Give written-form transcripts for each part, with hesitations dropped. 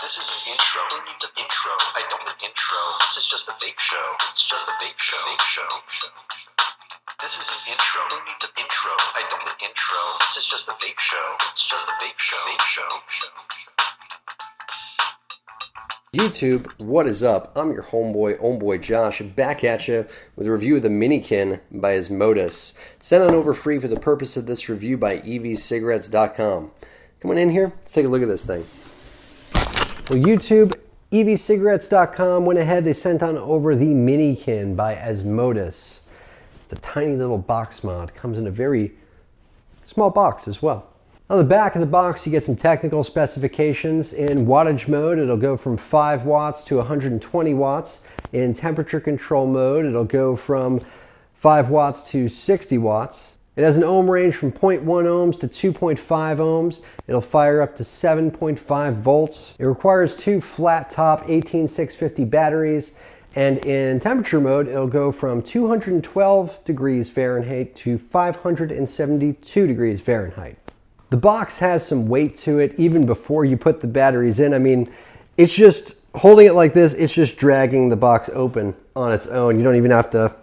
This is an intro. Who needs an intro? I don't need an intro. This is just a vape show. It's just a vape show. Vape show. This is an intro. Who needs an intro? I don't need an intro. This is just a vape show. It's just a vape show. Vape show. YouTube, what is up? I'm your homeboy Josh, back at you with a review of the Minikin by Asmodus. Sent on over free for the purpose of this review by EVCigarettes.com. Coming in here, let's take a look at this thing. Well, YouTube, EVCigarettes.com went ahead, they sent on over the Minikin by Asmodus. It's a tiny little box mod, comes in a very small box as well. On the back of the box, you get some technical specifications. In wattage mode, it'll go from 5 watts to 120 watts. In temperature control mode, it'll go from 5 watts to 60 watts. It has an ohm range from 0.1 ohms to 2.5 ohms. It'll fire up to 7.5 volts. It requires 2 flat top 18650 batteries. And in temperature mode, it'll go from 212 degrees Fahrenheit to 572 degrees Fahrenheit. The box has some weight to it even before you put the batteries in. I mean, it's just holding it like this, it's just dragging the box open on its own. You don't even have to,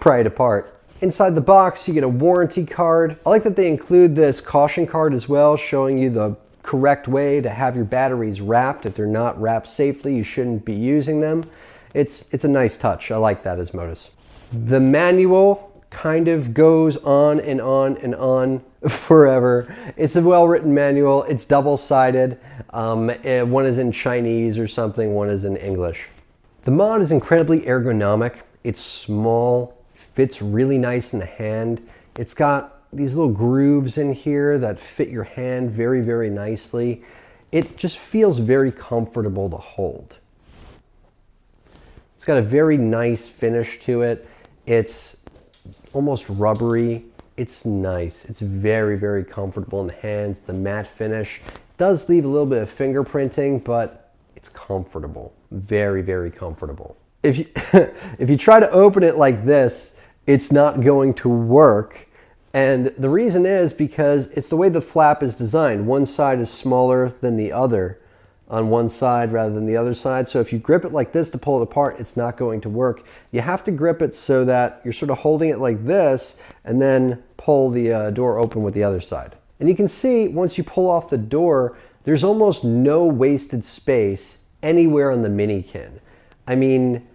pry it apart. Inside the box, you get a warranty card. I like that they include this caution card as well, showing you the correct way to have your batteries wrapped. If they're not wrapped safely, you shouldn't be using them. It's a nice touch. I like that, Asmodus. The manual kind of goes on and on and on forever. It's a well-written manual. It's double-sided. One is in Chinese or something, one is in English. The mod is incredibly ergonomic. It's small, fits really nice in the hand. It's got these little grooves in here that fit your hand very, very nicely. It just feels very comfortable to hold. It's got a very nice finish to it. It's almost rubbery. It's nice. It's very, very comfortable in the hands. The matte finish does leave a little bit of fingerprinting, but it's comfortable. Very, very comfortable. If you try to open it like this, it's not going to work. And the reason is because it's the way the flap is designed. One side is smaller than the other on one side rather than the other side. So if you grip it like this to pull it apart, it's not going to work. You have to grip it so that you're sort of holding it like this and then pull the door open with the other side. And you can see once you pull off the door, there's almost no wasted space anywhere on the Minikin. I mean,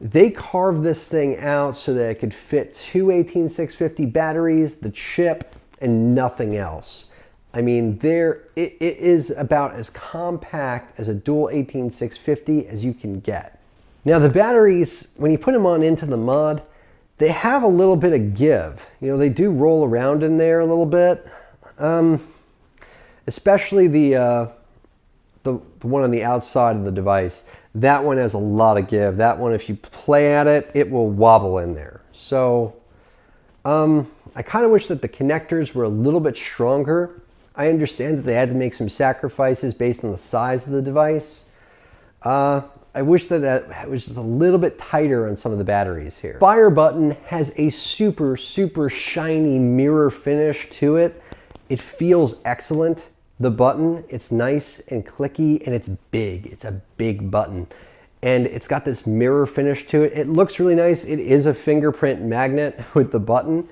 they carved this thing out so that it could fit 2 18650 batteries, the chip, and nothing else. I mean, it is about as compact as a dual 18650 as you can get. Now the batteries, when you put them on into the mod, they have a little bit of give. They do roll around in there a little bit. Especially the one on the outside of the device. That one has a lot of give. That one, if you play at it, it will wobble in there. So I kind of wish that the connectors were a little bit stronger. I understand that they had to make some sacrifices based on the size of the device. I wish that it was just a little bit tighter on some of the batteries here. Fire button has a super, super shiny mirror finish to it. It feels excellent. The button, it's nice and clicky and it's big. It's a big button. And it's got this mirror finish to it. It looks really nice. It is a fingerprint magnet with the button,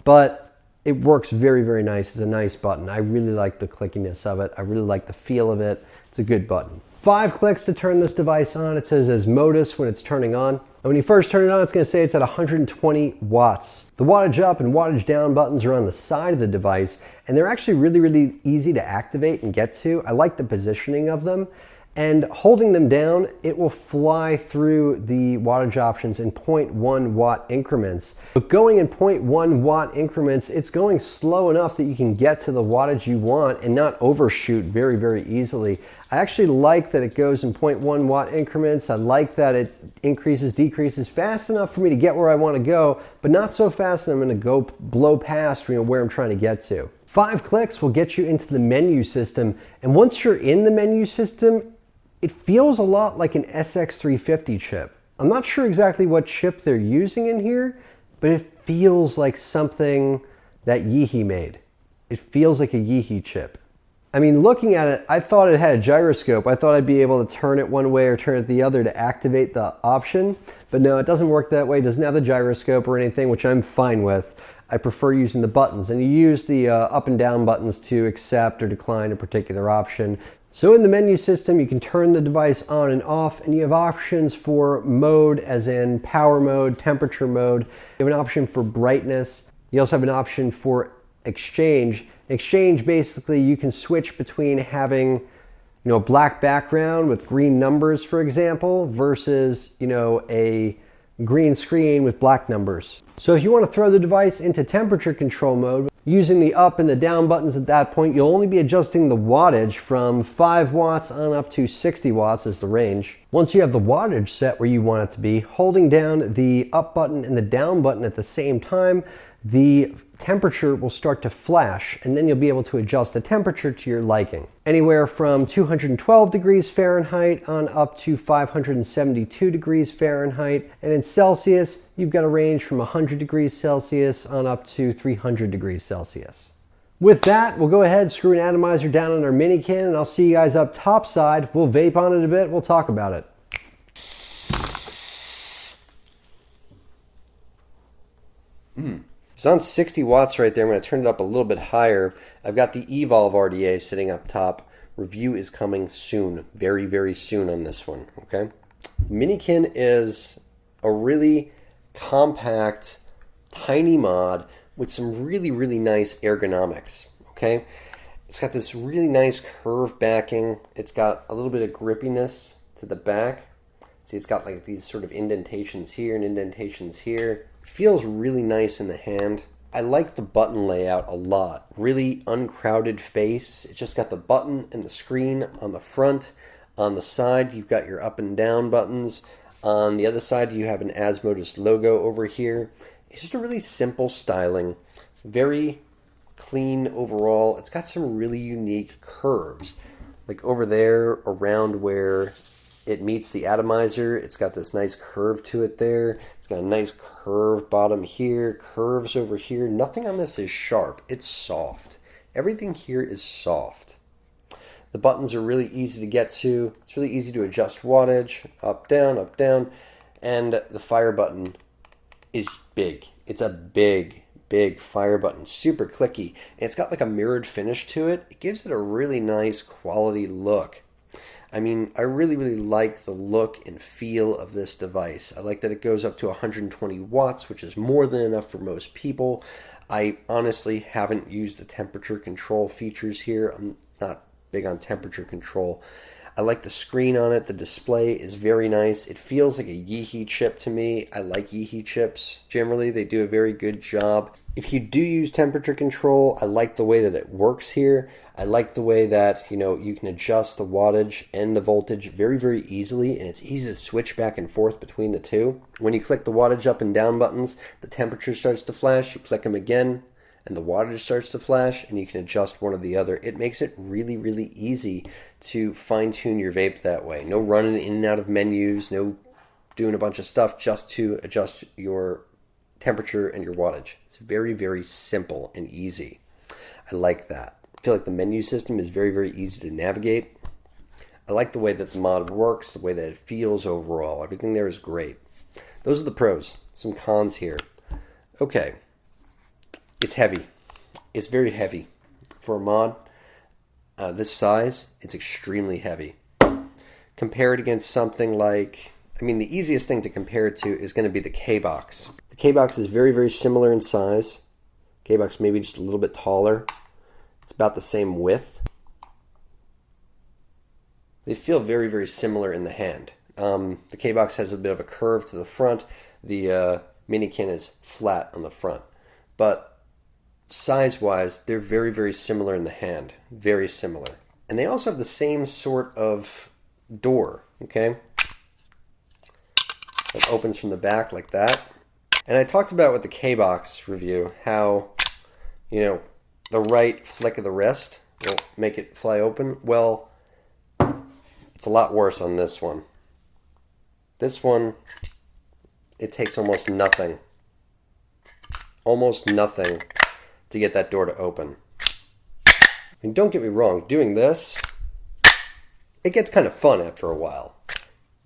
but it works very, very nice. It's a nice button. I really like the clickiness of it. I really like the feel of it. It's a good button. 5 clicks to turn this device on. It says Asmodus when it's turning on. And when you first turn it on, it's going to say it's at 120 watts. The wattage up and wattage down buttons are on the side of the device, and they're actually really, really easy to activate and get to. I like the positioning of them. And holding them down, it will fly through the wattage options in 0.1 watt increments. But going in 0.1 watt increments, it's going slow enough that you can get to the wattage you want and not overshoot very, very easily. I actually like that it goes in 0.1 watt increments. I like that it increases, decreases fast enough for me to get where I want to go, but not so fast that I'm going to go blow past where I'm trying to get to. 5 clicks will get you into the menu system. And once you're in the menu system, it feels a lot like an SX350 chip. I'm not sure exactly what chip they're using in here, but it feels like something that Yeehee made. It feels like a Yeehee chip. I mean, looking at it, I thought it had a gyroscope. I thought I'd be able to turn it one way or turn it the other to activate the option. But no, it doesn't work that way. It doesn't have the gyroscope or anything, which I'm fine with. I prefer using the buttons. And you use the up and down buttons to accept or decline a particular option. So in the menu system, you can turn the device on and off, and you have options for mode, as in power mode, temperature mode. You have an option for brightness. You also have an option for exchange. Exchange, basically, you can switch between having, a black background with green numbers, for example, versus, a green screen with black numbers. So if you want to throw the device into temperature control mode, using the up and the down buttons at that point, you'll only be adjusting the wattage from 5 watts on up to 60 watts is the range. Once you have the wattage set where you want it to be, holding down the up button and the down button at the same time, the temperature will start to flash, and then you'll be able to adjust the temperature to your liking. Anywhere from 212 degrees Fahrenheit on up to 572 degrees Fahrenheit. And in Celsius, you've got a range from 100 degrees Celsius on up to 300 degrees Celsius. With that, we'll go ahead, screw an atomizer down on our Minikin, and I'll see you guys up top side. We'll vape on it a bit, we'll talk about it. It's on 60 watts right there. I'm going to turn it up a little bit higher. I've got the Evolve RDA sitting up top. Review is coming soon. Very, very soon on this one. Okay. Minikin is a really compact, tiny mod with some really, really nice ergonomics. Okay. It's got this really nice curved backing. It's got a little bit of grippiness to the back. See, it's got like these sort of indentations here and indentations here. Feels really nice in the hand. I like the button layout a lot. Really uncrowded face. It's just got the button and the screen on the front. On the side, you've got your up and down buttons. On the other side, you have an Asmodus logo over here. It's just a really simple styling. Very clean overall. It's got some really unique curves. Like over there, around where it meets the atomizer, it's got this nice curve to it there. It's got a nice curved bottom here, curves over here. Nothing on this is sharp. It's soft. Everything here is soft. The buttons are really easy to get to. It's really easy to adjust wattage, up, down, and the fire button is big. It's a big, big fire button, super clicky. And it's got like a mirrored finish to it. It gives it a really nice quality look. I mean, I really, really like the look and feel of this device. I like that it goes up to 120 watts, which is more than enough for most people. I honestly haven't used the temperature control features here. I'm not big on temperature control. I like the screen on it. The display is very nice. It feels like a Yeehee chip to me. I like Yeehee chips. Generally, they do a very good job. If you do use temperature control, I like the way that it works here. I like the way that, you can adjust the wattage and the voltage very, very easily, and it's easy to switch back and forth between the two. When you click the wattage up and down buttons, the temperature starts to flash. You click them again, and the wattage starts to flash, and you can adjust one or the other. It makes it really, really easy to fine-tune your vape that way. No running in and out of menus, no doing a bunch of stuff just to adjust your temperature and your wattage. It's very, very simple and easy. I like that. I feel like the menu system is very, very easy to navigate. I like the way that the mod works, the way that it feels overall. Everything there is great. Those are the pros. Some cons here. Okay. It's heavy. It's very heavy. For a mod this size, it's extremely heavy. Compare it against something like, the easiest thing to compare it to is going to be the K-Box. The K-Box is very, very similar in size. K-Box maybe just a little bit taller. It's about the same width. They feel very, very similar in the hand. The K-Box has a bit of a curve to the front. The Minikin is flat on the front. But size-wise, they're very, very similar in the hand. Very similar. And they also have the same sort of door, okay? It opens from the back like that. And I talked about with the K-Box review how, the right flick of the wrist will make it fly open. Well, it's a lot worse on this one. This one, it takes almost nothing. Almost nothing to get that door to open. mean, don't get me wrong, doing this, it gets kind of fun after a while.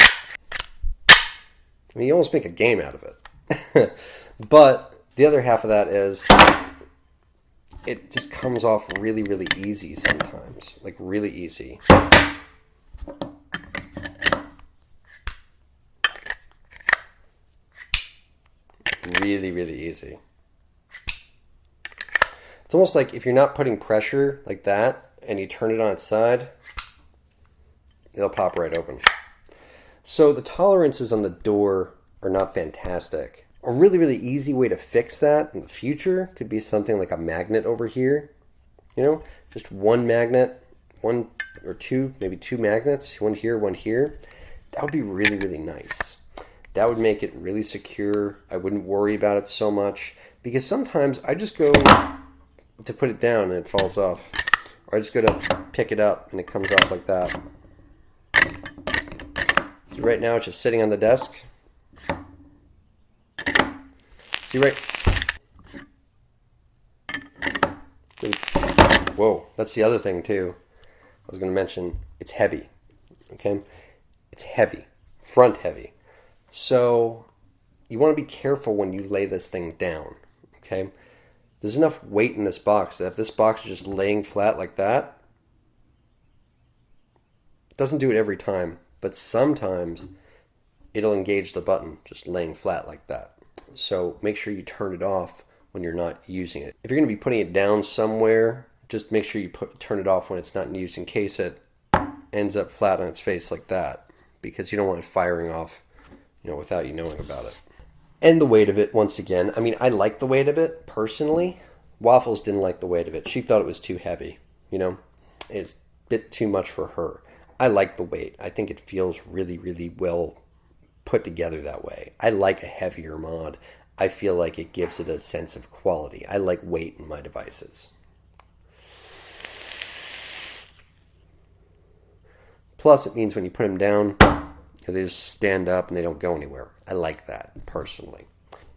I mean, you almost make a game out of it. But the other half of that is it just comes off really, really easy sometimes. Like, really easy. Really, really easy. It's almost like if you're not putting pressure like that and you turn it on its side, it'll pop right open. So the tolerances on the door are not fantastic. A really, really easy way to fix that in the future could be something like a magnet over here. You know, just one magnet, one or two, maybe two magnets, one here, one here. That would be really, really nice. That would make it really secure. I wouldn't worry about it so much because sometimes I just go to put it down and it falls off. Or I just go to pick it up and it comes off like that. See, right now it's just sitting on the desk. See, right? Whoa, that's the other thing too. I was going to mention, it's heavy. Okay? It's heavy. Front heavy. So you want to be careful when you lay this thing down. Okay? There's enough weight in this box that if this box is just laying flat like that, it doesn't do it every time, but sometimes it'll engage the button just laying flat like that. So make sure you turn it off when you're not using it. If you're going to be putting it down somewhere, just make sure you turn it off when it's not in use in case it ends up flat on its face like that, because you don't want it firing off, you know, without you knowing about it. And the weight of it, once again, I mean, I like the weight of it personally. Waffles didn't like the weight of it. She thought it was too heavy, you know. It's a bit too much for her. I like the weight. I think it feels really, really well put together that way. I like a heavier mod. I feel like it gives it a sense of quality. I like weight in my devices. Plus, it means when you put them down, they just stand up and they don't go anywhere. I like that, personally.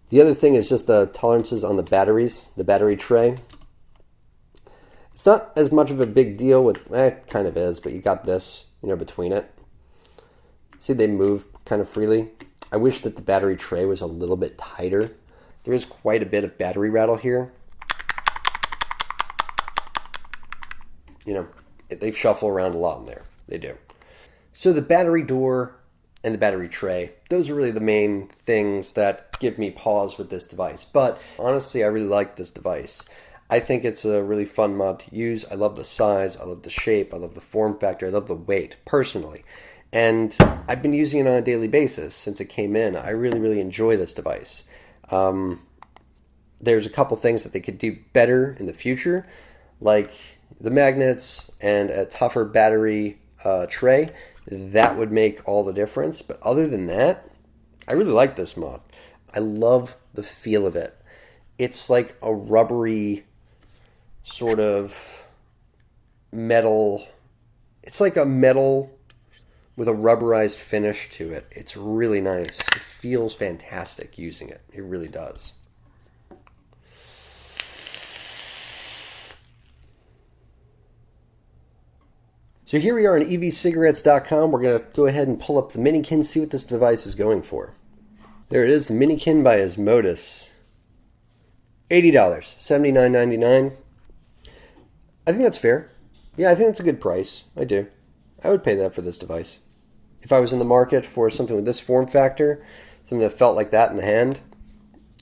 The other thing is just the tolerances on the batteries, the battery tray. It's not as much of a big deal with, it kind of is, but you got this, you know, between it. See, they move kind of freely. I wish that the battery tray was a little bit tighter. There is quite a bit of battery rattle here. You know, they shuffle around a lot in there. They do. So the battery door and the battery tray, those are really the main things that give me pause with this device. But honestly, I really like this device. I think it's a really fun mod to use. I love the size, I love the shape, I love the form factor, I love the weight, personally. And I've been using it on a daily basis since it came in. I really, really enjoy this device. There's a couple things that they could do better in the future, like the magnets and a tougher battery tray. That would make all the difference. But other than that, I really like this mod. I love the feel of it. It's like a rubbery sort of metal. It's like a metal with a rubberized finish to it. It's really nice. It feels fantastic using it. It really does. So here we are on EVCigarettes.com. We're going to go ahead and pull up the Minikin, see what this device is going for. There it is, the Minikin by Asmodus. $80, $79.99. I think that's fair. Yeah, I think that's a good price. I do. I would pay that for this device. If I was in the market for something with this form factor, something that felt like that in the hand,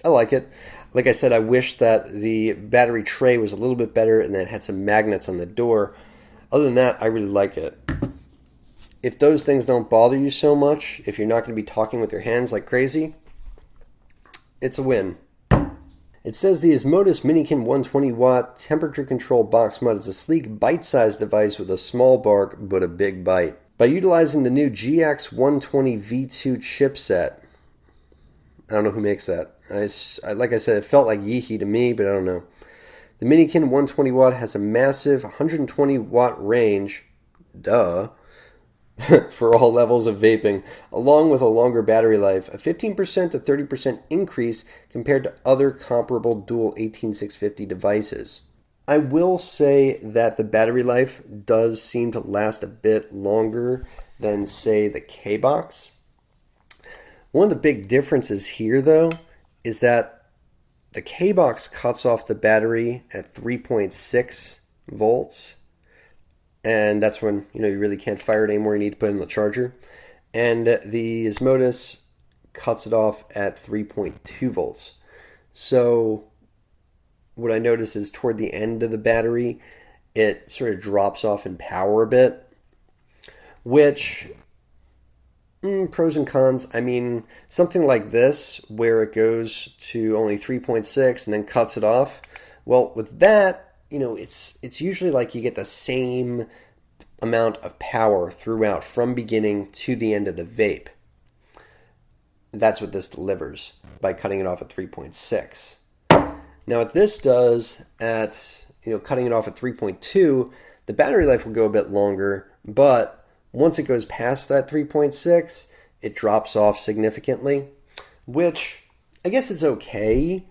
I like it. Like I said, I wish that the battery tray was a little bit better and that it had some magnets on the door. Other than that, I really like it. If those things don't bother you so much, if you're not going to be talking with your hands like crazy, it's a win. It says the Asmodus Minikin 120-watt temperature control box mod is a sleek, bite-sized device with a small bark but a big bite. By utilizing the new GX120 V2 chipset, I don't know who makes that. Like I said, it felt like Yeehee to me, but I don't know. The Minikin 120 watt has a massive 120 watt range, duh, for all levels of vaping, along with a longer battery life, a 15% to 30% increase compared to other comparable dual 18650 devices. I will say that the battery life does seem to last a bit longer than, say, the K-Box. One of the big differences here, though, is that the K-Box cuts off the battery at 3.6 volts, and that's when you really can't fire it anymore. You need to put it in the charger. And the Asmodus cuts it off at 3.2 volts. So what I notice is toward the end of the battery, it sort of drops off in power a bit, which, pros and cons. I mean, something like this, where it goes to only 3.6 and then cuts it off, well, with that, it's usually like you get the same amount of power throughout from beginning to the end of the vape. That's what this delivers by cutting it off at 3.6. Now, what this does at, cutting it off at 3.2, the battery life will go a bit longer, but once it goes past that 3.6, it drops off significantly, which I guess it's okay,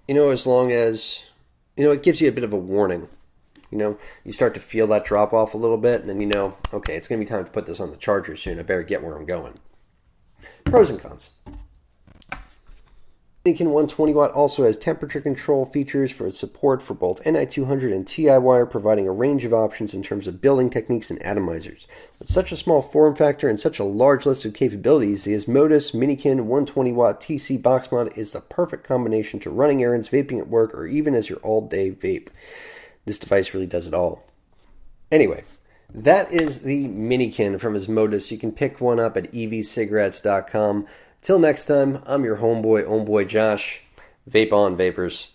as long as, it gives you a bit of a warning. You start to feel that drop off a little bit, and then okay, it's going to be time to put this on the charger soon. I better get where I'm going. Pros and cons. Minikin 120 watt also has temperature control features for support for both Ni200 and Ti wire, providing a range of options in terms of building techniques and atomizers. With such a small form factor and such a large list of capabilities, the Asmodus Minikin 120 watt TC box mod is the perfect combination to running errands, vaping at work, or even as your all-day vape. This device really does it all. Anyway, that is the Minikin from Asmodus. You can pick one up at EVCigarettes.com. Till next time, I'm your homeboy Josh. Vape on, Vapers.